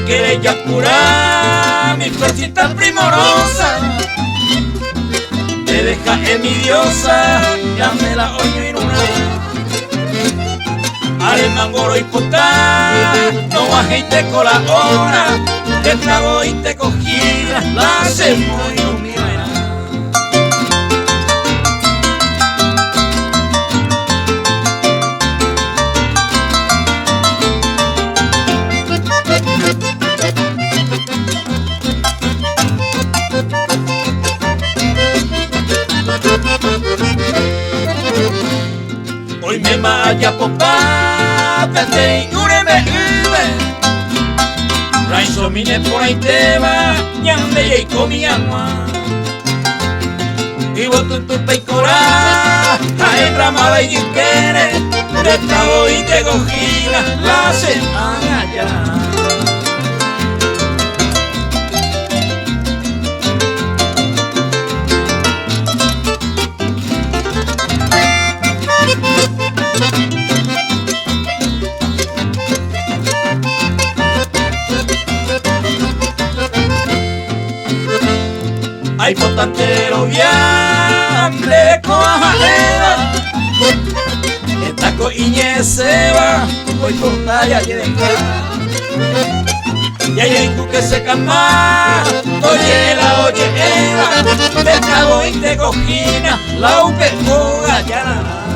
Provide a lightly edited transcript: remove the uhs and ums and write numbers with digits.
quieres ya curar mi florcita primorosa, te deja envidiosa, ya me la oño en una. Al mangoro y potá, no baje y te colabora, te trago y te cogí, la hacemos y no mira. Hoy me vaya popá, pete y ure me ube, raizo mine por ahí te va, ñande y comi agua. Y vos tu peicora, a enramada y quiere, te trago y te cogila, la semana ya. Ay, potantero viamble coajera, esta coiñe se va, hoy con talla y de y hay un que se cama, oye la oye era, te trago y te cojina, la upe o gallana.